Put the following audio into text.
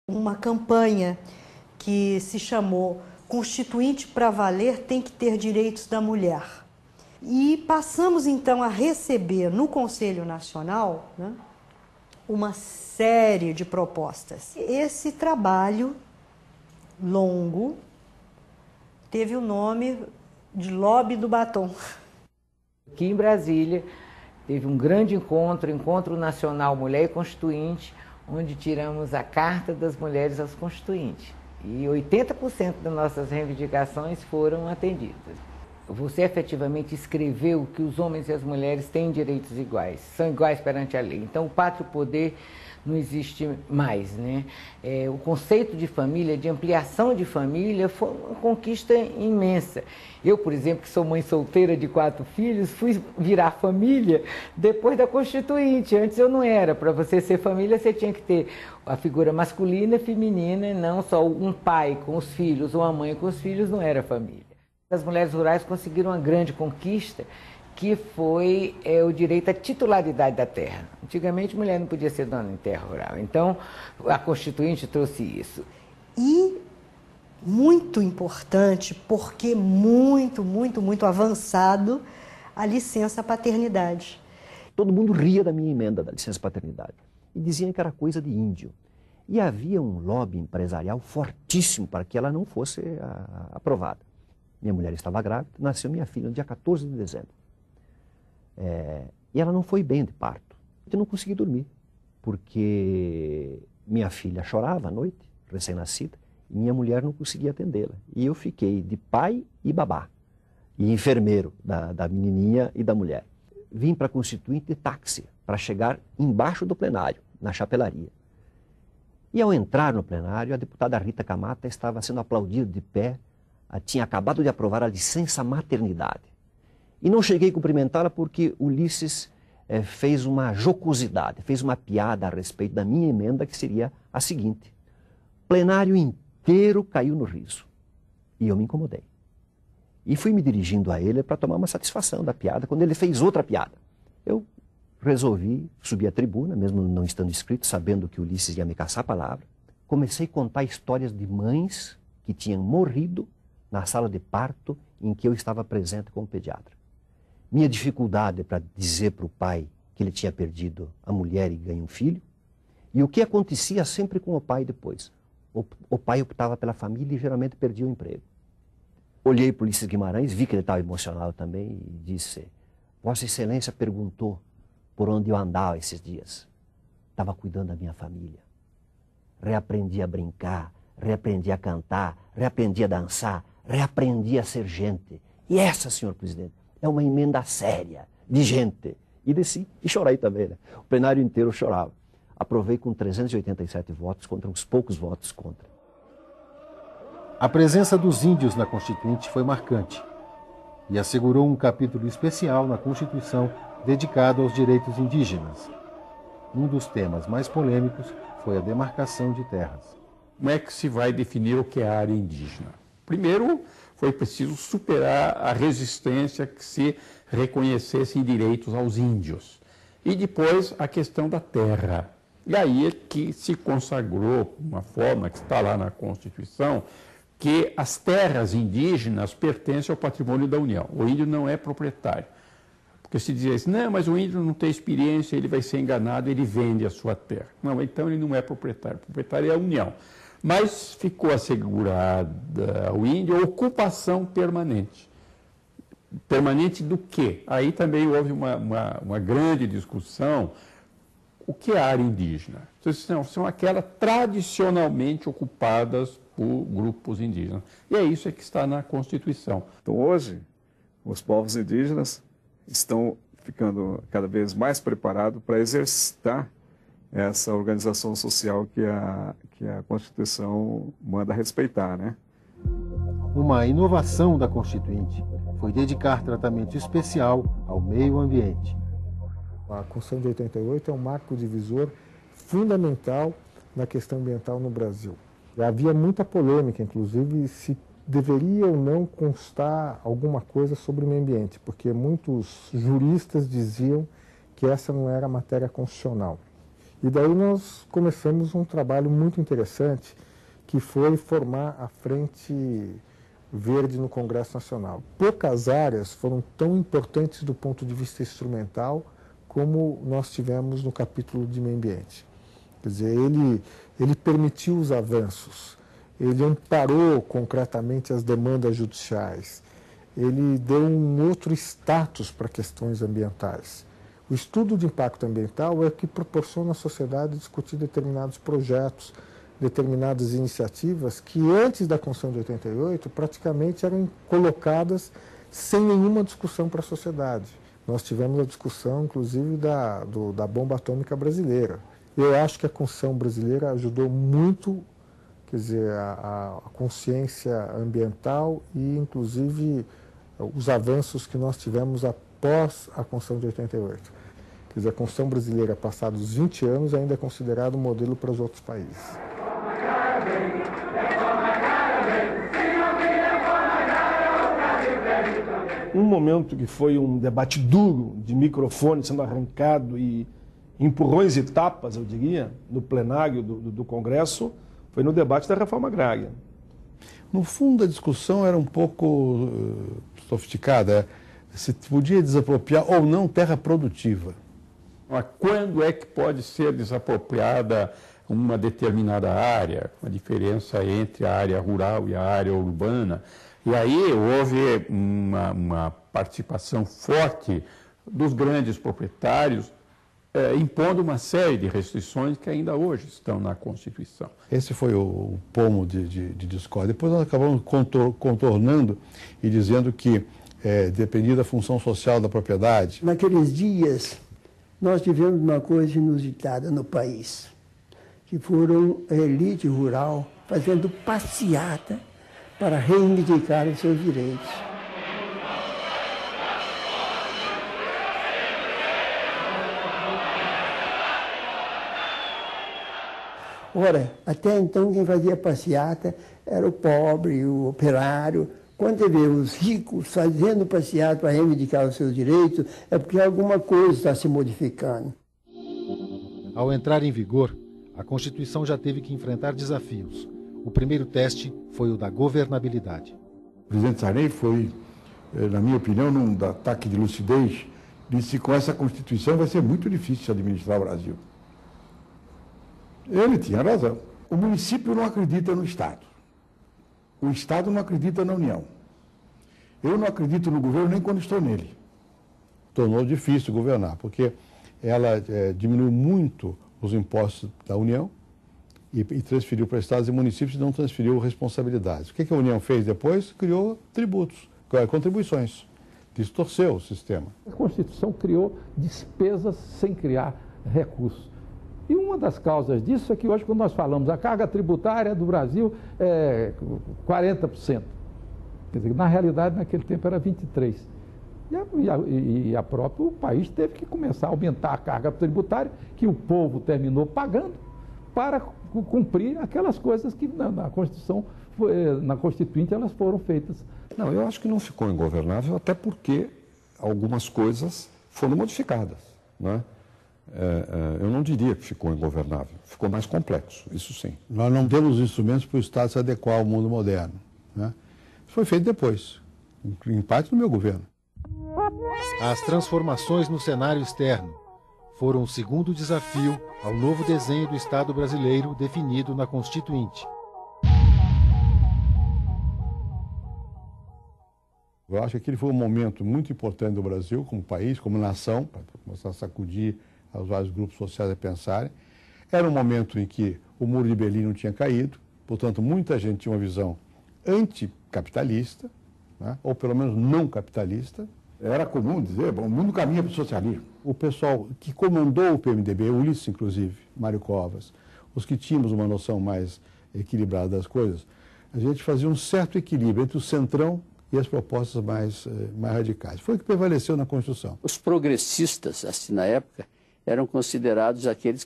uma campanha que se chamou Constituinte para Valer tem que ter direitos da mulher. E passamos então a receber no Conselho Nacional, né, uma série de propostas. Esse trabalho longo teve o nome de Lobby do Batom. Aqui em Brasília teve um grande Encontro Nacional Mulher e Constituinte, onde tiramos a Carta das Mulheres aos Constituintes. E 80% das nossas reivindicações foram atendidas. Você efetivamente escreveu que os homens e as mulheres têm direitos iguais, são iguais perante a lei. Então o pátrio poder não existe mais, né? O conceito de família, de ampliação de família, foi uma conquista imensa. Eu, por exemplo, que sou mãe solteira de 4 filhos, fui virar família depois da Constituinte. Antes eu não era. Para você ser família, você tinha que ter a figura masculina e feminina, não só um pai com os filhos ou uma mãe com os filhos, não era família. As mulheres rurais conseguiram uma grande conquista, que foi o direito à titularidade da terra. Antigamente, mulher não podia ser dona em terra rural. Então, a Constituinte trouxe isso. E muito importante, porque muito avançado, a licença paternidade. Todo mundo ria da minha emenda da licença paternidade e diziam que era coisa de índio. E havia um lobby empresarial fortíssimo para que ela não fosse aprovada. Minha mulher estava grávida, nasceu minha filha no dia 14 de dezembro. E ela não foi bem de parto. Eu não consegui dormir, porque minha filha chorava à noite, recém-nascida, e minha mulher não conseguia atendê-la. E eu fiquei de pai e babá, e enfermeiro da menininha e da mulher. Vim para a Constituinte de táxi, para chegar embaixo do plenário, na chapelaria. E ao entrar no plenário, a deputada Rita Camata estava sendo aplaudida de pé, tinha acabado de aprovar a licença maternidade. E não cheguei a cumprimentá-la porque Ulisses fez uma jocosidade, fez uma piada a respeito da minha emenda, que seria a seguinte: plenário inteiro caiu no riso. E eu me incomodei. E fui me dirigindo a ele para tomar uma satisfação da piada, quando ele fez outra piada. Eu resolvi subir à tribuna, mesmo não estando inscrito, sabendo que Ulisses ia me caçar a palavra. Comecei a contar histórias de mães que tinham morrido na sala de parto em que eu estava presente como pediatra. Minha dificuldade para dizer para o pai que ele tinha perdido a mulher e ganho um filho, e o que acontecia sempre com o pai depois. O pai optava pela família e geralmente perdia o emprego. Olhei para o Ulisses Guimarães, vi que ele estava emocionado também e disse: Vossa Excelência perguntou por onde eu andava esses dias. Estava cuidando da minha família. Reaprendi a brincar, reaprendi a cantar, reaprendi a dançar, reaprendi a ser gente. E essa, senhor presidente, é uma emenda séria, de gente. E desci e chorei também, né? O plenário inteiro chorava. Aprovei com 387 votos contra uns poucos votos contra. A presença dos índios na Constituinte foi marcante e assegurou um capítulo especial na Constituição dedicado aos direitos indígenas. Um dos temas mais polêmicos foi a demarcação de terras. Como é que se vai definir o que é área indígena? Primeiro, foi preciso superar a resistência que se reconhecessem direitos aos índios. E depois, a questão da terra. E aí é que se consagrou uma forma que está lá na Constituição, que as terras indígenas pertencem ao patrimônio da União. O índio não é proprietário. Porque se dizia assim, não, mas o índio não tem experiência, ele vai ser enganado, ele vende a sua terra. Não, então ele não é proprietário. O proprietário é a União. Mas ficou assegurada ao índio a ocupação permanente. Permanente do quê? Aí também houve uma grande discussão. O que é área indígena? São aquelas tradicionalmente ocupadas por grupos indígenas. E é isso que está na Constituição. Então hoje, os povos indígenas estão ficando cada vez mais preparados para exercitar essa organização social que a Constituição manda respeitar, né? Uma inovação da Constituinte foi dedicar tratamento especial ao meio ambiente. A Constituição de 88 é um marco divisor fundamental na questão ambiental no Brasil. Havia muita polêmica, inclusive, se deveria ou não constar alguma coisa sobre o meio ambiente, porque muitos juristas diziam que essa não era matéria constitucional. E daí nós começamos um trabalho muito interessante, que foi formar a Frente Verde no Congresso Nacional. Poucas áreas foram tão importantes do ponto de vista instrumental como nós tivemos no capítulo de meio ambiente. Quer dizer, ele permitiu os avanços, ele amparou concretamente as demandas judiciais, ele deu um outro status para questões ambientais. O estudo de impacto ambiental é o que proporciona à sociedade discutir determinados projetos, determinadas iniciativas que antes da Constituição de 88 praticamente eram colocadas sem nenhuma discussão para a sociedade. Nós tivemos a discussão, inclusive, da bomba atômica brasileira. Eu acho que a Constituição brasileira ajudou muito, quer dizer, a consciência ambiental e, inclusive, os avanços que nós tivemos após a Constituição de 88. Quer dizer, a Constituição brasileira, passados 20 anos, ainda é considerada um modelo para os outros países. Um momento que foi um debate duro, de microfone sendo arrancado e empurrões e tapas, eu diria, no plenário do Congresso, foi no debate da reforma agrária. No fundo, a discussão era um pouco sofisticada. Se podia desapropriar ou não terra produtiva. Mas quando é que pode ser desapropriada uma determinada área, a diferença entre a área rural e a área urbana? E aí houve uma participação forte dos grandes proprietários, impondo uma série de restrições que ainda hoje estão na Constituição. Esse foi o pomo de discórdia. Depois nós acabamos contornando e dizendo que dependia da função social da propriedade. Naqueles dias, nós tivemos uma coisa inusitada no país, que foram a elite rural fazendo passeata para reivindicar os seus direitos. Ora, até então quem fazia passeata era o pobre, o operário. Quando você vê os ricos fazendo passeata para reivindicar os seus direitos, é porque alguma coisa está se modificando. Ao entrar em vigor, a Constituição já teve que enfrentar desafios. O primeiro teste foi o da governabilidade. O presidente Sarney foi, na minha opinião, num ataque de lucidez, disse que com essa Constituição vai ser muito difícil administrar o Brasil. Ele tinha razão. O município não acredita no Estado. O Estado não acredita na União. Eu não acredito no governo nem quando estou nele. Tornou difícil governar, porque ela diminuiu muito os impostos da União e transferiu para estados e municípios e não transferiu responsabilidades. O que a União fez depois? Criou tributos, contribuições. Distorceu o sistema. A Constituição criou despesas sem criar recursos. E uma das causas disso é que hoje, quando nós falamos a carga tributária do Brasil é 40%. Quer dizer, na realidade, naquele tempo era 23%. E a próprio país teve que começar a aumentar a carga tributária, que o povo terminou pagando, para cumprir aquelas coisas que na Constituição, na Constituinte, elas foram feitas. Não, eu acho que não ficou ingovernável, até porque algumas coisas foram modificadas, né? Eu não diria que ficou ingovernável, ficou mais complexo, isso sim. Nós não temos instrumentos para o Estado se adequar ao mundo moderno, né? Isso foi feito depois, em parte do meu governo. As transformações no cenário externo foram o segundo desafio ao novo desenho do Estado brasileiro definido na Constituinte. Eu acho que aquele foi um momento muito importante do Brasil, como país, como nação, para começar a sacudir os vários grupos sociais a pensarem. Era um momento em que o Muro de Berlim não tinha caído, portanto, muita gente tinha uma visão anticapitalista, né? Ou pelo menos não capitalista. Era comum dizer, bom, o mundo caminha para o socialismo. O pessoal que comandou o PMDB, o Ulisses, inclusive, Mário Covas, os que tínhamos uma noção mais equilibrada das coisas, a gente fazia um certo equilíbrio entre o centrão e as propostas mais radicais. Foi o que prevaleceu na Constituição. Os progressistas, assim, na época, eram considerados aqueles